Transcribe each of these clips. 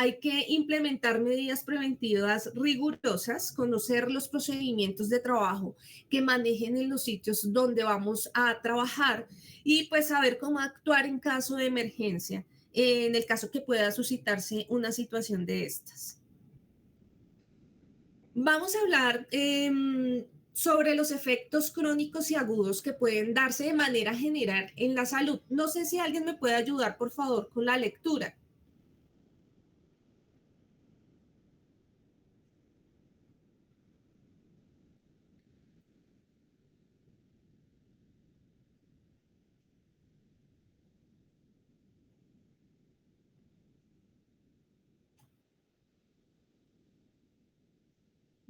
hay que implementar medidas preventivas rigurosas, conocer los procedimientos de trabajo que manejen en los sitios donde vamos a trabajar y pues saber cómo actuar en caso de emergencia, en el caso que pueda suscitarse una situación de estas. Vamos a hablar sobre los efectos crónicos y agudos que pueden darse de manera general en la salud. No sé si alguien me puede ayudar, por favor, con la lectura.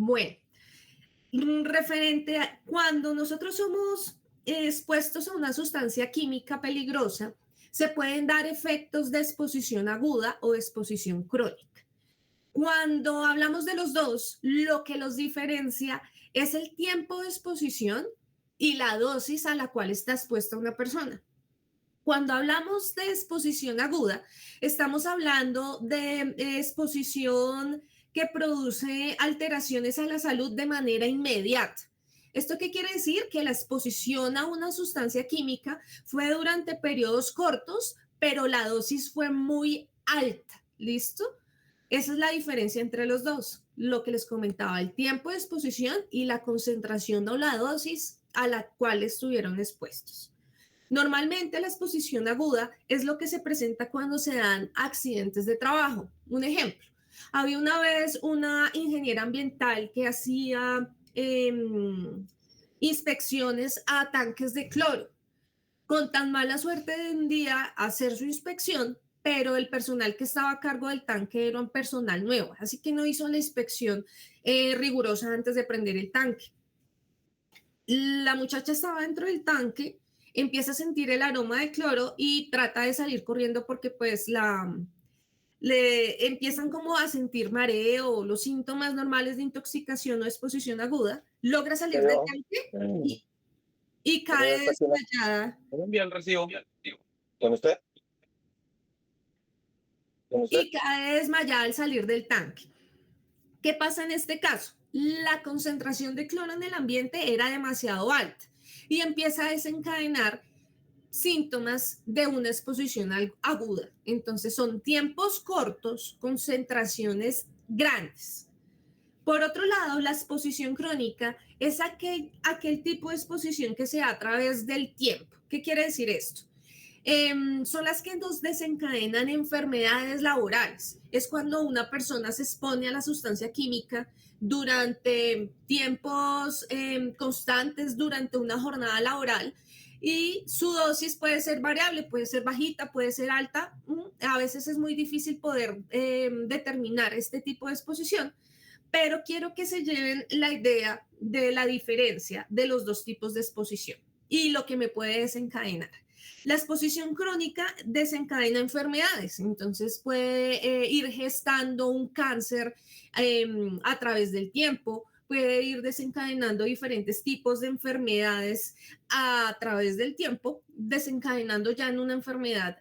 Bueno, referente a cuando nosotros somos expuestos a una sustancia química peligrosa, se pueden dar efectos de exposición aguda o exposición crónica. Cuando hablamos de los dos, lo que los diferencia es el tiempo de exposición y la dosis a la cual está expuesta una persona. Cuando hablamos de exposición aguda, estamos hablando de exposición que produce alteraciones a la salud de manera inmediata. ¿Esto qué quiere decir? Que la exposición a una sustancia química fue durante periodos cortos, pero la dosis fue muy alta. ¿Listo? Esa es la diferencia entre los dos. Lo que les comentaba, el tiempo de exposición y la concentración o la dosis a la cual estuvieron expuestos. Normalmente la exposición aguda es lo que se presenta cuando se dan accidentes de trabajo. Un ejemplo, había una vez una ingeniera ambiental que hacía inspecciones a tanques de cloro. Con tan mala suerte de un día hacer su inspección, pero el personal que estaba a cargo del tanque era un personal nuevo, así que no hizo la inspección rigurosa antes de prender el tanque. La muchacha estaba dentro del tanque, empieza a sentir el aroma de cloro y trata de salir corriendo porque pues le empiezan como a sentir mareo, los síntomas normales de intoxicación o exposición aguda, logra salir del Pero, tanque mm, y pero cae desmayada ¿me envía el recibo? ¿Con usted? ¿Con usted? y cae desmayada al salir del tanque. ¿Qué pasa en este caso? La concentración de cloro en el ambiente era demasiado alta y empieza a desencadenar síntomas de una exposición aguda. Entonces son tiempos cortos, concentraciones grandes. Por otro lado, la exposición crónica es aquel tipo de exposición que se da a través del tiempo. ¿Qué quiere decir esto? Son las que nos desencadenan enfermedades laborales. Es cuando una persona se expone a la sustancia química durante tiempos constantes, durante una jornada laboral, y su dosis puede ser variable, puede ser bajita, puede ser alta. A veces es muy difícil poder determinar este tipo de exposición, pero quiero que se lleven la idea de la diferencia de los dos tipos de exposición y lo que me puede desencadenar. La exposición crónica desencadena enfermedades, entonces puede ir gestando un cáncer a través del tiempo, puede ir desencadenando diferentes tipos de enfermedades a través del tiempo, desencadenando ya en una enfermedad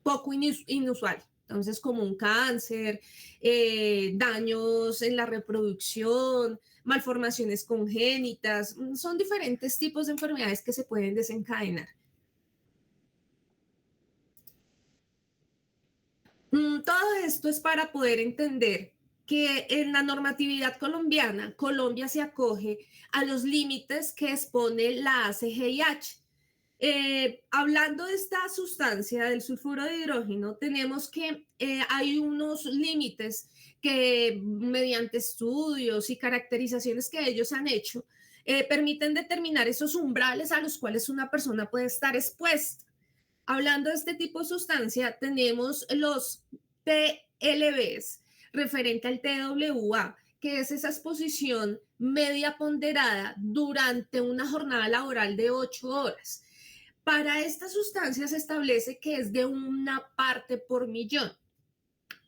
poco inusual. Entonces, como un cáncer, daños en la reproducción, malformaciones congénitas, son diferentes tipos de enfermedades que se pueden desencadenar. Todo esto es para poder entender que en la normatividad colombiana, Colombia se acoge a los límites que expone la ACGIH. Hablando de esta sustancia del sulfuro de hidrógeno, tenemos que hay unos límites que mediante estudios y caracterizaciones que ellos han hecho, permiten determinar esos umbrales a los cuales una persona puede estar expuesta. Hablando de este tipo de sustancia, tenemos los TLBs, referente al TWA, que es esa exposición media ponderada durante una jornada laboral de 8 horas. Para esta sustancia se establece que es de una parte por millón.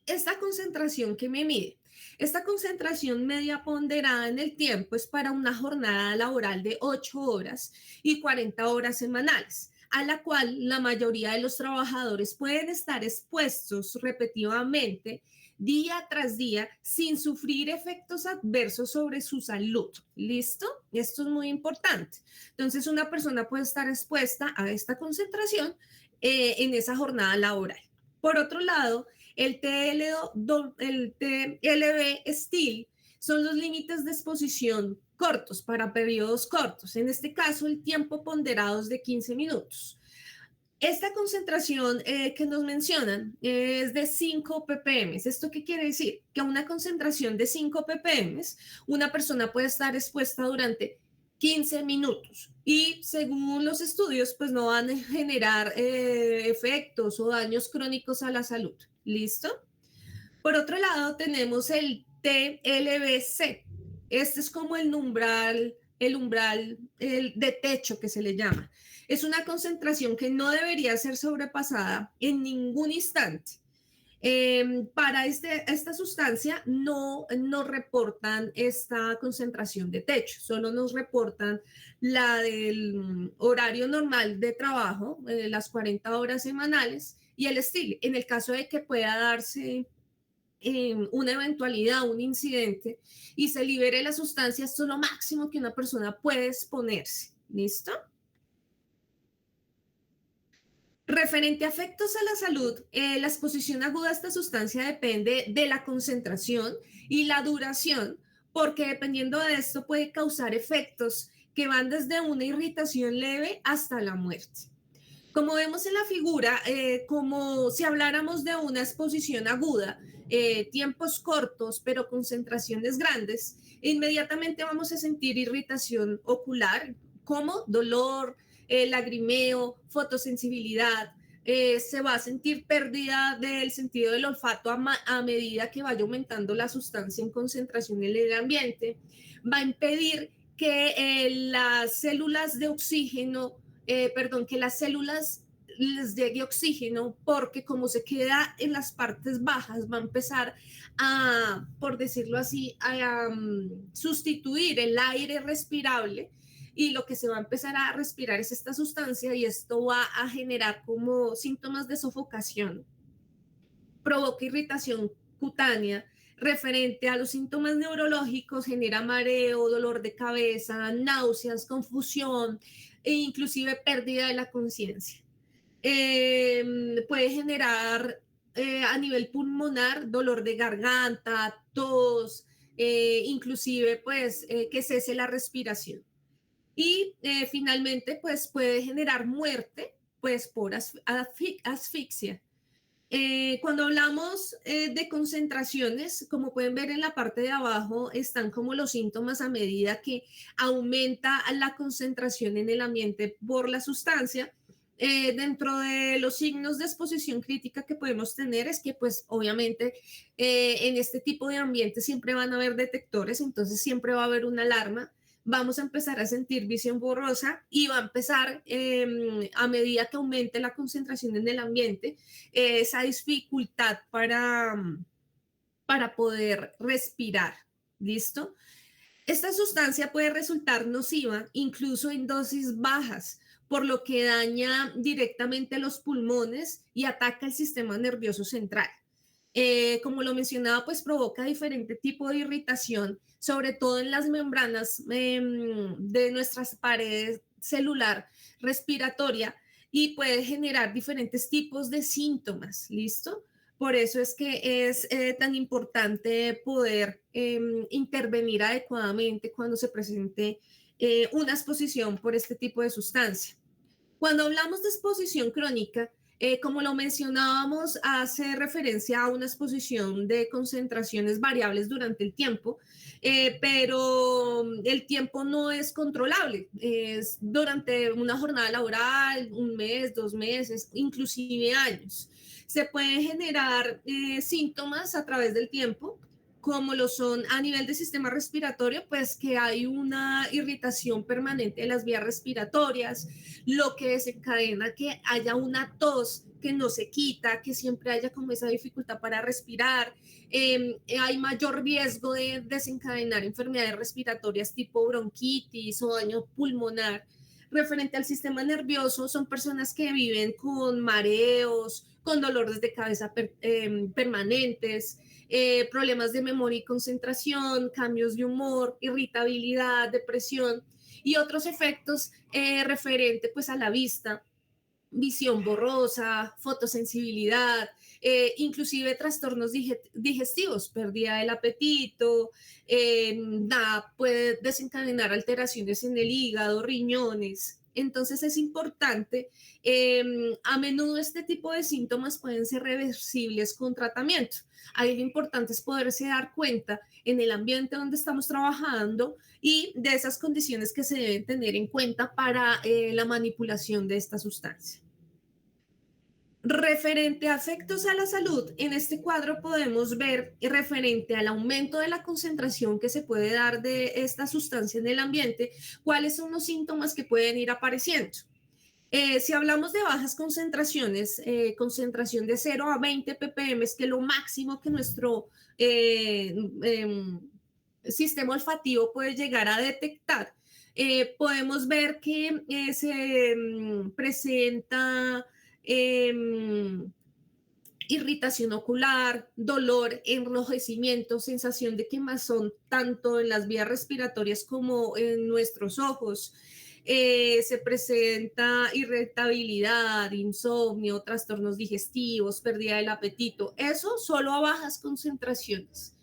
Esta concentración que me mide, esta concentración media ponderada en el tiempo es para una jornada laboral de 8 horas y 40 horas semanales. a la cual la mayoría de los trabajadores pueden estar expuestos repetidamente día tras día sin sufrir efectos adversos sobre su salud. ¿Listo? Esto es muy importante. Entonces, una persona puede estar expuesta a esta concentración en esa jornada laboral. Por otro lado, el TLB Steel son los límites de exposición cortos para periodos cortos. En este caso, el tiempo ponderado es de 15 minutos. Esta concentración que nos mencionan es de 5 ppm. ¿Esto qué quiere decir? Que a una concentración de 5 ppm, una persona puede estar expuesta durante 15 minutos y según los estudios, pues no van a generar efectos o daños crónicos a la salud. ¿Listo? Por otro lado, tenemos el TLBC. Este es como el umbral de techo que se le llama. Es una concentración que no debería ser sobrepasada en ningún instante. Para esta sustancia no reportan esta concentración de techo, solo nos reportan la del horario normal de trabajo, las 40 horas semanales y el estilo. En el caso de que pueda darse una eventualidad, un incidente y se libere la sustancia, esto es lo máximo que una persona puede exponerse. ¿Listo? Referente a efectos a la salud, la exposición aguda a esta sustancia depende de la concentración y la duración, porque dependiendo de esto puede causar efectos que van desde una irritación leve hasta la muerte. Como vemos en la figura, como si habláramos de una exposición aguda, tiempos cortos pero concentraciones grandes, inmediatamente vamos a sentir irritación ocular, como dolor, lagrimeo, fotosensibilidad. Se va a sentir pérdida del sentido del olfato a medida que vaya aumentando la sustancia en concentración en el ambiente. Va a impedir que las células de oxígeno, que las células les llegue oxígeno, porque como se queda en las partes bajas, va a empezar a, por decirlo así, a sustituir el aire respirable y lo que se va a empezar a respirar es esta sustancia y esto va a generar como síntomas de sofocación, provoca irritación cutánea. Referente a los síntomas neurológicos, genera mareo, dolor de cabeza, náuseas, confusión e inclusive pérdida de la conciencia. Puede generar a nivel pulmonar dolor de garganta, tos, inclusive pues que cese la respiración. Y finalmente pues puede generar muerte pues por asfixia. Cuando hablamos de concentraciones, como pueden ver en la parte de abajo, están como los síntomas a medida que aumenta la concentración en el ambiente por la sustancia. Dentro de los signos de exposición crítica que podemos tener es que pues obviamente en este tipo de ambiente siempre van a haber detectores, entonces siempre va a haber una alarma, vamos a empezar a sentir visión borrosa y va a empezar a medida que aumente la concentración en el ambiente, esa dificultad para poder respirar. ¿Listo? Esta sustancia puede resultar nociva incluso en dosis bajas, por lo que daña directamente los pulmones y ataca el sistema nervioso central. Como lo mencionaba, pues provoca diferente tipo de irritación, sobre todo en las membranas de nuestras paredes celular respiratoria y puede generar diferentes tipos de síntomas, ¿listo? Por eso es que es tan importante poder intervenir adecuadamente cuando se presente una exposición por este tipo de sustancia. Cuando hablamos de exposición crónica, como lo mencionábamos, hace referencia a una exposición de concentraciones variables durante el tiempo, pero el tiempo no es controlable. Es durante una jornada laboral, un mes, 2 meses, inclusive años. Se pueden generar síntomas a través del tiempo, como lo son a nivel de sistema respiratorio, pues que hay una irritación permanente de las vías respiratorias, lo que desencadena que haya una tos que no se quita, que siempre haya como esa dificultad para respirar. Hay mayor riesgo de desencadenar enfermedades respiratorias tipo bronquitis o daño pulmonar. Referente al sistema nervioso, son personas que viven con mareos, con dolores de cabeza permanentes, problemas de memoria y concentración, cambios de humor, irritabilidad, depresión y otros efectos referente pues a la vista, visión borrosa, fotosensibilidad, inclusive trastornos digestivos, pérdida del apetito, puede desencadenar alteraciones en el hígado, riñones. Entonces es importante, a menudo este tipo de síntomas pueden ser reversibles con tratamiento. Ahí lo importante es poderse dar cuenta en el ambiente donde estamos trabajando y de esas condiciones que se deben tener en cuenta para la manipulación de esta sustancia. Referente a efectos a la salud, en este cuadro podemos ver referente al aumento de la concentración que se puede dar de esta sustancia en el ambiente, cuáles son los síntomas que pueden ir apareciendo. Si hablamos de bajas concentraciones, concentración de 0 a 20 ppm, que es lo máximo que nuestro eh, em, sistema olfativo puede llegar a detectar, podemos ver que se presenta eh, irritación ocular, dolor, enrojecimiento, sensación de quemazón tanto en las vías respiratorias como en nuestros ojos. Se presenta irritabilidad, insomnio, trastornos digestivos, pérdida del apetito. Eso solo a bajas concentraciones.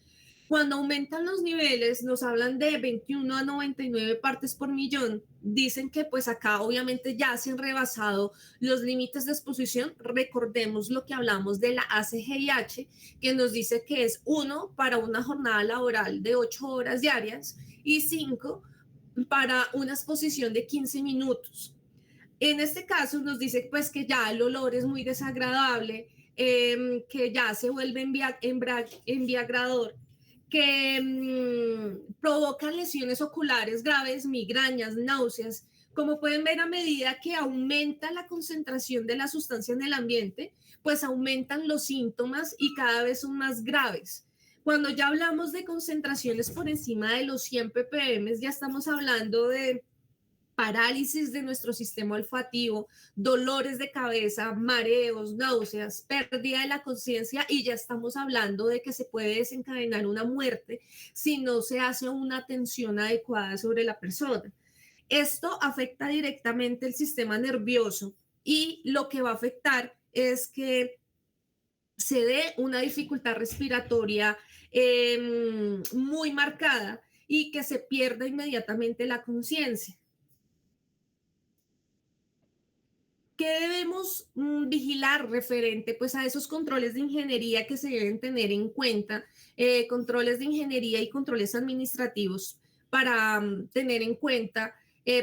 Cuando aumentan los niveles, nos hablan de 21 a 99 partes por millón. Dicen que pues acá obviamente ya se han rebasado los límites de exposición. Recordemos lo que hablamos de la ACGIH, que nos dice que es 1 para una jornada laboral de 8 horas diarias y 5 para una exposición de 15 minutos. En este caso nos dice pues que ya el olor es muy desagradable, que ya se vuelve embriagador, que provocan lesiones oculares graves, migrañas, náuseas. Como pueden ver, a medida que aumenta la concentración de la sustancia en el ambiente, pues aumentan los síntomas y cada vez son más graves. Cuando ya hablamos de concentraciones por encima de los 100 ppm, ya estamos hablando de parálisis de nuestro sistema olfativo, dolores de cabeza, mareos, náuseas, pérdida de la conciencia y ya estamos hablando de que se puede desencadenar una muerte si no se hace una atención adecuada sobre la persona. Esto afecta directamente el sistema nervioso y lo que va a afectar es que se dé una dificultad respiratoria muy marcada y que se pierda inmediatamente la conciencia. ¿Qué debemos vigilar referente pues a esos controles de ingeniería que se deben tener en cuenta, controles de ingeniería y controles administrativos para tener en cuenta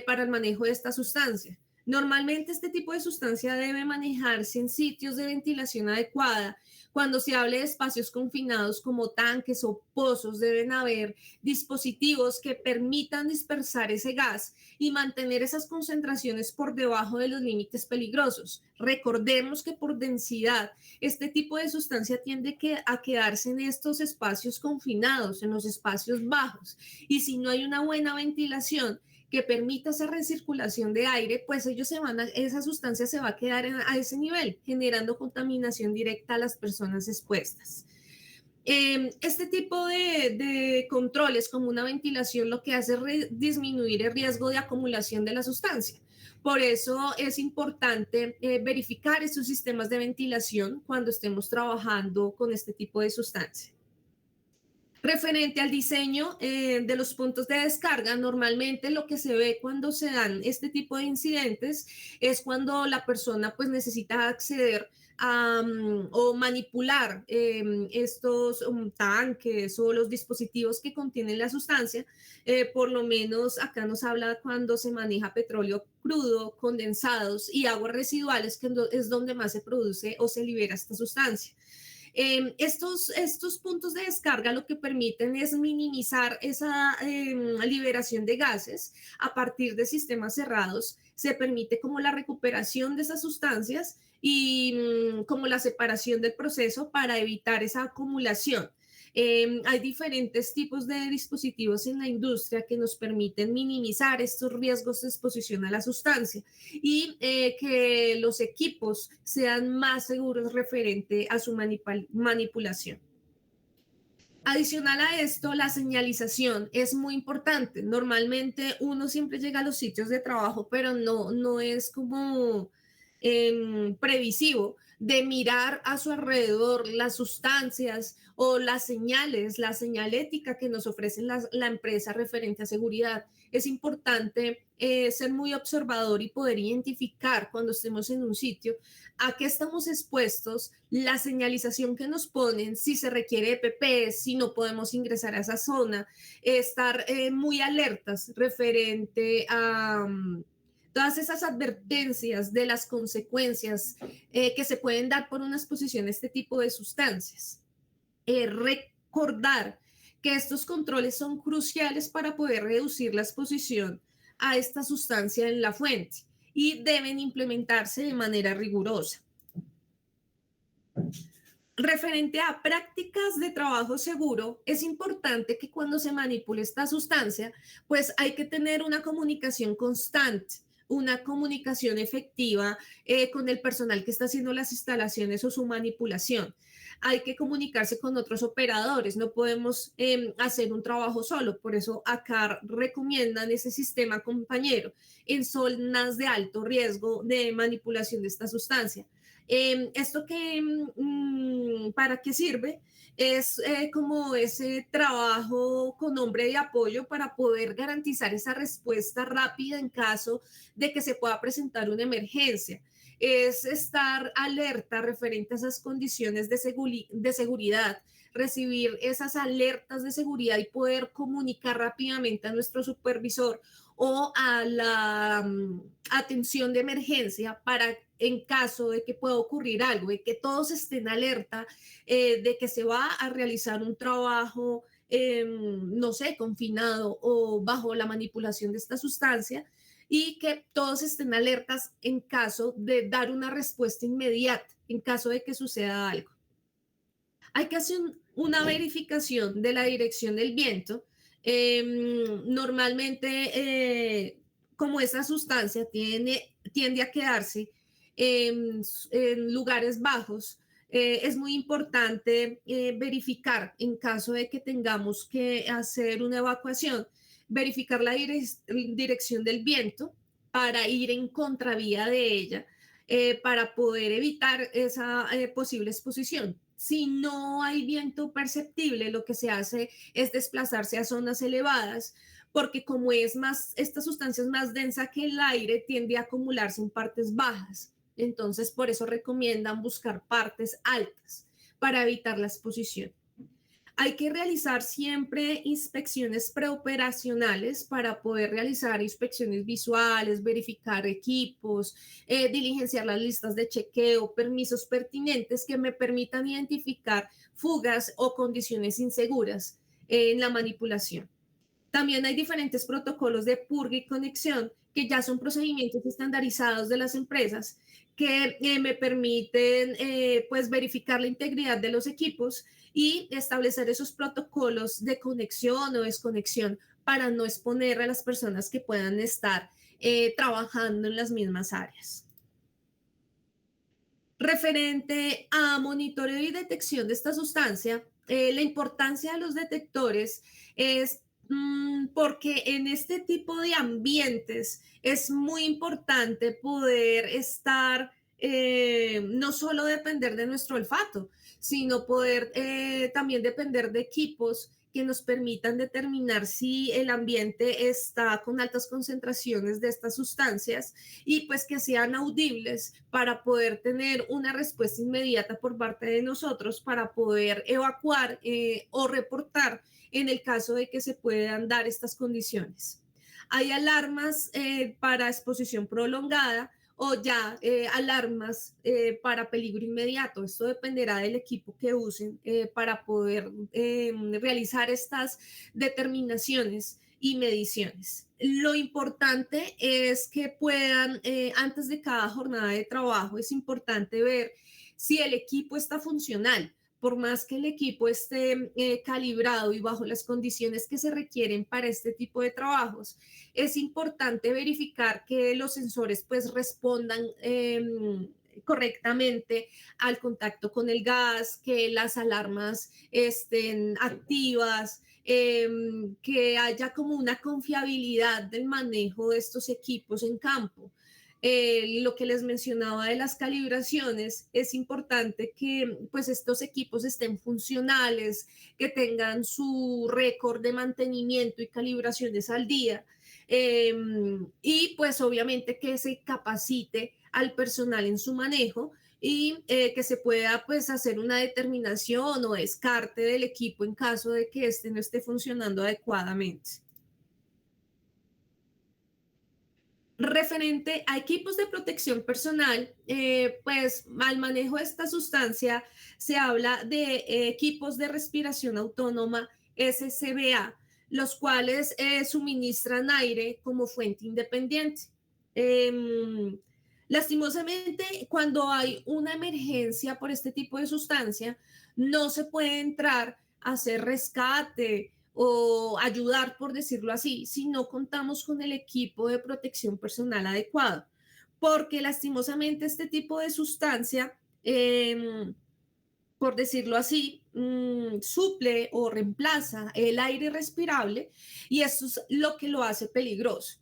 para el manejo de esta sustancia? Normalmente este tipo de sustancia debe manejarse en sitios de ventilación adecuada. Cuando se hable de espacios confinados como tanques o pozos, deben haber dispositivos que permitan dispersar ese gas y mantener esas concentraciones por debajo de los límites peligrosos. Recordemos que por densidad, este tipo de sustancia tiende a quedarse en estos espacios confinados, en los espacios bajos. Y si no hay una buena ventilación que permita esa recirculación de aire, pues esa sustancia se va a quedar a ese nivel, generando contaminación directa a las personas expuestas. Este tipo de controles, como una ventilación, lo que hace es disminuir el riesgo de acumulación de la sustancia. Por eso es importante verificar estos sistemas de ventilación cuando estemos trabajando con este tipo de sustancia. Referente al diseño de los puntos de descarga, normalmente lo que se ve cuando se dan este tipo de incidentes es cuando la persona pues necesita acceder o manipular estos tanques o los dispositivos que contienen la sustancia. Por lo menos acá nos habla cuando se maneja petróleo crudo, condensados y aguas residuales, que es donde más se produce o se libera esta sustancia. Estos puntos de descarga lo que permiten es minimizar esa liberación de gases a partir de sistemas cerrados. Se permite como la recuperación de esas sustancias y como la separación del proceso para evitar esa acumulación. Hay diferentes tipos de dispositivos en la industria que nos permiten minimizar estos riesgos de exposición a la sustancia y que los equipos sean más seguros referente a su manipulación. Adicional a esto, la señalización es muy importante. Normalmente uno siempre llega a los sitios de trabajo, pero no es como previsivo de mirar a su alrededor las sustancias o las señales, la señalética que nos ofrece la empresa referente a seguridad. Es importante ser muy observador y poder identificar cuando estemos en un sitio a qué estamos expuestos, la señalización que nos ponen, si se requiere EPP, si no podemos ingresar a esa zona, estar muy alertas referente a todas esas advertencias de las consecuencias que se pueden dar por una exposición a este tipo de sustancias. Recordar que estos controles son cruciales para poder reducir la exposición a esta sustancia en la fuente y deben implementarse de manera rigurosa. Referente a prácticas de trabajo seguro, es importante que cuando se manipule esta sustancia, pues hay que tener una comunicación constante, una comunicación efectiva con el personal que está haciendo las instalaciones o su manipulación. Hay que comunicarse con otros operadores, no podemos hacer un trabajo solo, por eso acá recomiendan ese sistema compañero en zonas de alto riesgo de manipulación de esta sustancia. ¿Esto que, para qué sirve? Es como ese trabajo con nombre de apoyo para poder garantizar esa respuesta rápida en caso de que se pueda presentar una emergencia. Es estar alerta referente a esas condiciones de seguridad, recibir esas alertas de seguridad y poder comunicar rápidamente a nuestro supervisor o a la atención de emergencia para en caso de que pueda ocurrir algo, de que todos estén alerta, de que se va a realizar un trabajo, no sé, confinado o bajo la manipulación de esta sustancia y que todos estén alertas en caso de dar una respuesta inmediata, en caso de que suceda algo. Hay que hacer una verificación de la dirección del viento. Normalmente, como esa sustancia tiende a quedarse en lugares bajos, es muy importante verificar en caso de que tengamos que hacer una evacuación, verificar la dirección del viento para ir en contravía de ella, para poder evitar esa posible exposición. Si no hay viento perceptible, lo que se hace es desplazarse a zonas elevadas, porque como es más, esta sustancia es más densa que el aire, tiende a acumularse en partes bajas. Entonces, por eso recomiendan buscar partes altas para evitar la exposición. Hay que realizar siempre inspecciones preoperacionales para poder realizar inspecciones visuales, verificar equipos, diligenciar las listas de chequeo, permisos pertinentes que me permitan identificar fugas o condiciones inseguras en la manipulación. También hay diferentes protocolos de purga y conexión que ya son procedimientos estandarizados de las empresas que me permiten pues verificar la integridad de los equipos y establecer esos protocolos de conexión o desconexión para no exponer a las personas que puedan estar trabajando en las mismas áreas. Referente a monitoreo y detección de esta sustancia, la importancia de los detectores es porque en este tipo de ambientes es muy importante poder estar, no solo depender de nuestro olfato, sino poder también depender de equipos que nos permitan determinar si el ambiente está con altas concentraciones de estas sustancias y pues que sean audibles para poder tener una respuesta inmediata por parte de nosotros para poder evacuar o reportar en el caso de que se puedan dar estas condiciones. Hay alarmas para exposición prolongada o ya alarmas para peligro inmediato. Esto dependerá del equipo que usen para poder realizar estas determinaciones y mediciones. Lo importante es que puedan, antes de cada jornada de trabajo, es importante ver si el equipo está funcional por más que el equipo esté calibrado y bajo las condiciones que se requieren para este tipo de trabajos, es importante verificar que los sensores pues respondan correctamente al contacto con el gas, que las alarmas estén activas, que haya como una confiabilidad del manejo de estos equipos en campo. Lo que les mencionaba de las calibraciones, es importante que pues estos equipos estén funcionales, que tengan su récord de mantenimiento y calibraciones al día, y pues obviamente que se capacite al personal en su manejo y que se pueda pues hacer una determinación o descarte del equipo en caso de que este no esté funcionando adecuadamente. Referente a equipos de protección personal, pues al manejo de esta sustancia se habla de equipos de respiración autónoma SCBA, los cuales suministran aire como fuente independiente. Em, Lastimosamente, cuando hay una emergencia por este tipo de sustancia, no se puede entrar a hacer rescate o ayudar, por decirlo así, si no contamos con el equipo de protección personal adecuado. Porque lastimosamente este tipo de sustancia, por decirlo así, suple o reemplaza el aire respirable y eso es lo que lo hace peligroso.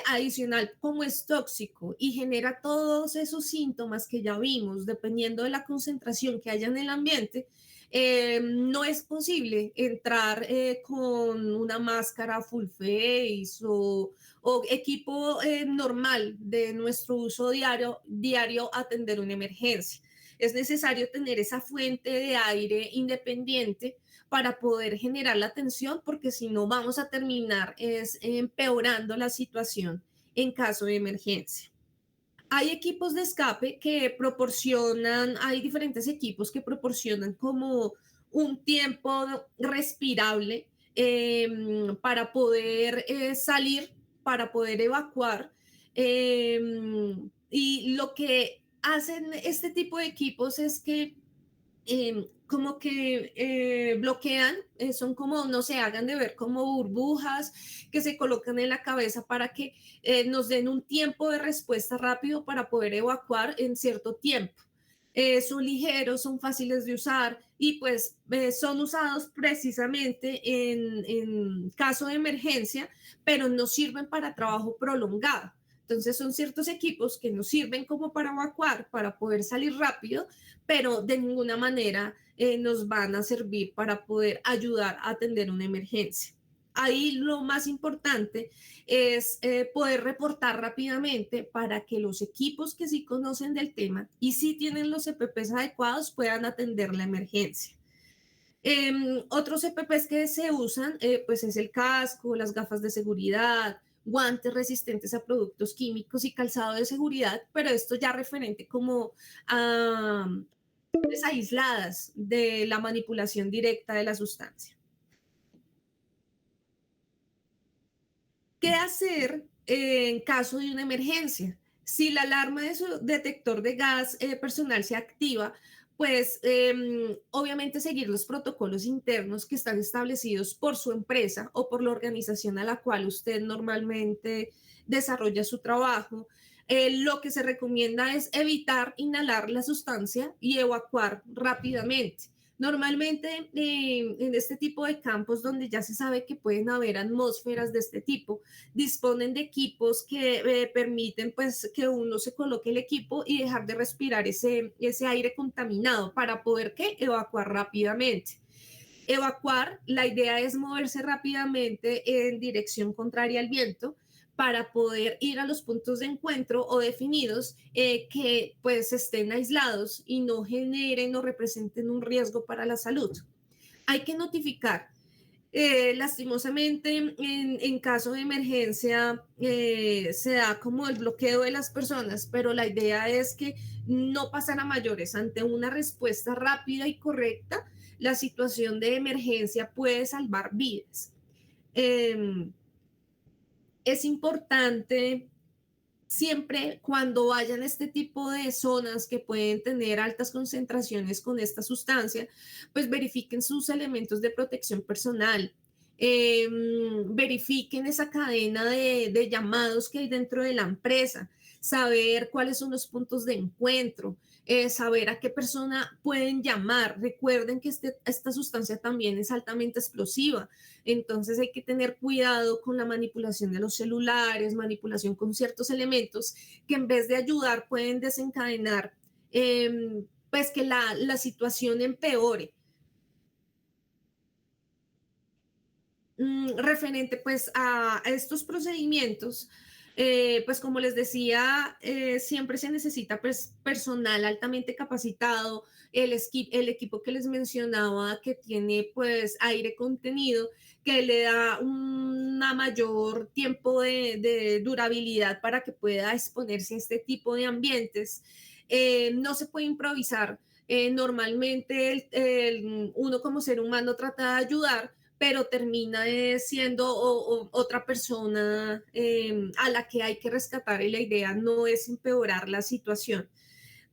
Adicional, como es tóxico y genera todos esos síntomas que ya vimos, dependiendo de la concentración que haya en el ambiente, no es posible entrar con una máscara full face o equipo normal de nuestro uso diario a atender una emergencia. Es necesario tener esa fuente de aire independiente para poder generar la tensión, porque si no vamos a terminar es empeorando la situación en caso de emergencia. Hay equipos de escape que proporcionan, hay diferentes equipos que proporcionan como un tiempo respirable para poder salir, para poder evacuar. Y lo que hacen este tipo de equipos es que como que bloquean, son como, no se hagan de ver como burbujas que se colocan en la cabeza para que nos den un tiempo de respuesta rápido para poder evacuar en cierto tiempo. Son ligeros, son fáciles de usar y pues son usados precisamente en caso de emergencia, pero no sirven para trabajo prolongado. Entonces son ciertos equipos que nos sirven como para evacuar, para poder salir rápido, pero de ninguna manera nos van a servir para poder ayudar a atender una emergencia. Ahí lo más importante es poder reportar rápidamente para que los equipos que sí conocen del tema y sí tienen los EPPs adecuados puedan atender la emergencia. Otros EPPs que se usan, pues es el casco, las gafas de seguridad, guantes resistentes a productos químicos y calzado de seguridad, pero esto ya referente como a aisladas de la manipulación directa de la sustancia. ¿Qué hacer en caso de una emergencia? Si la alarma de su detector de gas personal se activa, pues obviamente seguir los protocolos internos que están establecidos por su empresa o por la organización a la cual usted normalmente desarrolla su trabajo. Lo que se recomienda es evitar inhalar la sustancia y evacuar rápidamente. Normalmente en este tipo de campos donde ya se sabe que pueden haber atmósferas de este tipo, disponen de equipos que permiten pues que uno se coloque el equipo y dejar de respirar ese aire contaminado para poder ¿qué? Evacuar rápidamente. Evacuar, la idea es moverse rápidamente en dirección contraria al viento para poder ir a los puntos de encuentro o definidos que pues estén aislados y no generen o representen un riesgo para la salud. Hay que notificar. Lastimosamente, en caso de emergencia, se da como el bloqueo de las personas, pero la idea es que no pasan a mayores. Ante una respuesta rápida y correcta, la situación de emergencia puede salvar vidas. Eh, es importante siempre cuando vayan a este tipo de zonas que pueden tener altas concentraciones con esta sustancia, pues verifiquen sus elementos de protección personal. Verifiquen esa cadena de llamados que hay dentro de la empresa, saber cuáles son los puntos de encuentro, saber a qué persona pueden llamar. Recuerden que esta sustancia también es altamente explosiva, entonces hay que tener cuidado con la manipulación de los celulares, manipulación con ciertos elementos que en vez de ayudar pueden desencadenar pues que la situación empeore. Referente pues a estos procedimientos, pues como les decía, siempre se necesita pues, personal altamente capacitado, el equipo que les mencionaba que tiene pues aire contenido, que le da una mayor tiempo de durabilidad para que pueda exponerse a este tipo de ambientes. No se puede improvisar. Normalmente uno como ser humano trata de ayudar, pero termina siendo otra persona a la que hay que rescatar y la idea no es empeorar la situación.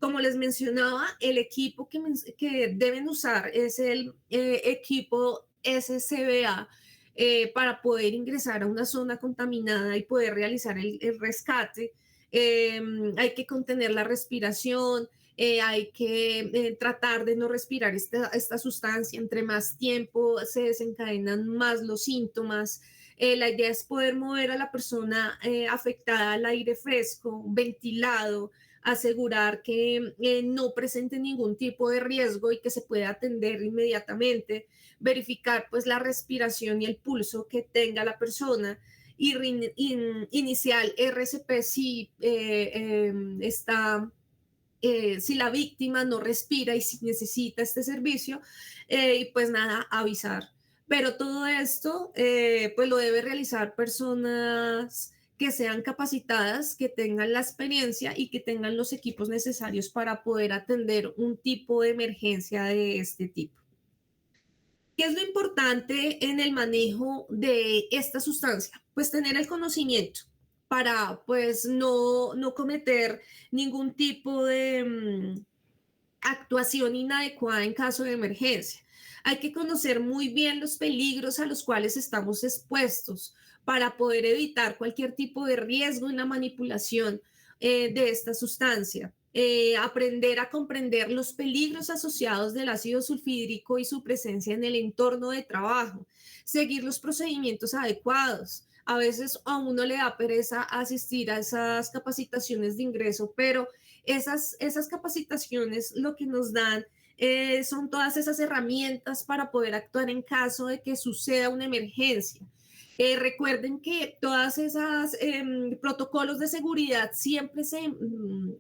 Como les mencionaba, el equipo que deben usar es el equipo SCBA para poder ingresar a una zona contaminada y poder realizar el rescate. Hay que contener la respiración, hay que tratar de no respirar esta sustancia. Entre más tiempo se desencadenan más los síntomas. La idea es poder mover a la persona afectada al aire fresco, ventilado, asegurar que no presente ningún tipo de riesgo y que se pueda atender inmediatamente, verificar pues la respiración y el pulso que tenga la persona y inicial RCP si está si la víctima no respira y si necesita este servicio, y pues nada, avisar. Pero todo esto, pues lo debe realizar personas que sean capacitadas, que tengan la experiencia y que tengan los equipos necesarios para poder atender un tipo de emergencia de este tipo. ¿Qué es lo importante en el manejo de esta sustancia? Pues tener el conocimiento para pues no cometer ningún tipo de actuación inadecuada en caso de emergencia. Hay que conocer muy bien los peligros a los cuales estamos expuestos para poder evitar cualquier tipo de riesgo en la manipulación de esta sustancia. Aprender a comprender los peligros asociados del ácido sulfídrico y su presencia en el entorno de trabajo, seguir los procedimientos adecuados. A veces a uno le da pereza asistir a esas capacitaciones de ingreso, pero esas capacitaciones lo que nos dan son todas esas herramientas para poder actuar en caso de que suceda una emergencia. Recuerden que todas esas protocolos de seguridad siempre se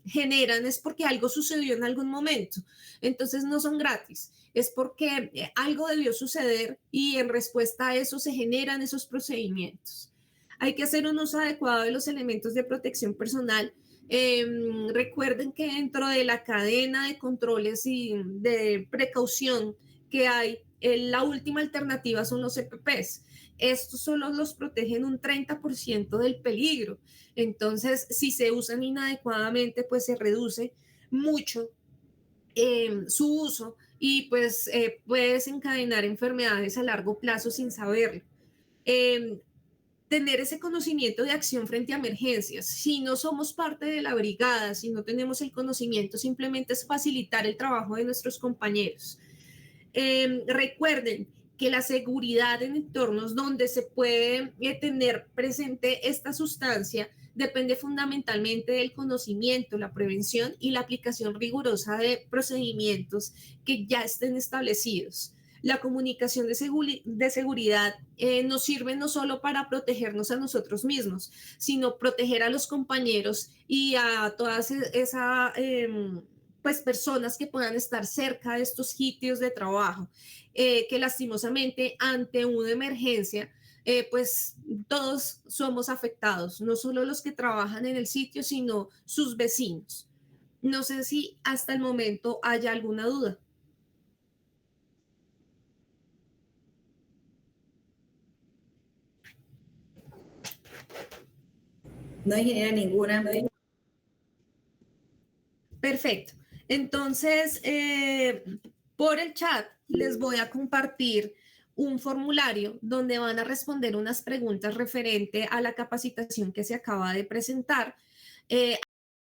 generan es porque algo sucedió en algún momento. Entonces no son gratis, es porque algo debió suceder y en respuesta a eso se generan esos procedimientos. Hay que hacer un uso adecuado de los elementos de protección personal. Recuerden que dentro de la cadena de controles y de precaución que hay, la última alternativa son los EPPs. Estos solo los protegen un 30% del peligro. Entonces, si se usan inadecuadamente, pues se reduce mucho su uso y pues puede desencadenar enfermedades a largo plazo sin saberlo. Eh, Tener ese conocimiento de acción frente a emergencias. Si no somos parte de la brigada, si no tenemos el conocimiento, simplemente es facilitar el trabajo de nuestros compañeros. Recuerden que la seguridad en entornos donde se puede tener presente esta sustancia depende fundamentalmente del conocimiento, la prevención y la aplicación rigurosa de procedimientos que ya estén establecidos. La comunicación de seguridad nos sirve no solo para protegernos a nosotros mismos, sino proteger a los compañeros y a todas esas pues personas que puedan estar cerca de estos sitios de trabajo, que lastimosamente ante una emergencia, pues todos somos afectados, no solo los que trabajan en el sitio, sino sus vecinos. No sé si hasta el momento haya alguna duda. No, ingeniera, ninguna. Perfecto. Entonces, por el chat les voy a compartir un formulario donde van a responder unas preguntas referente a la capacitación que se acaba de presentar.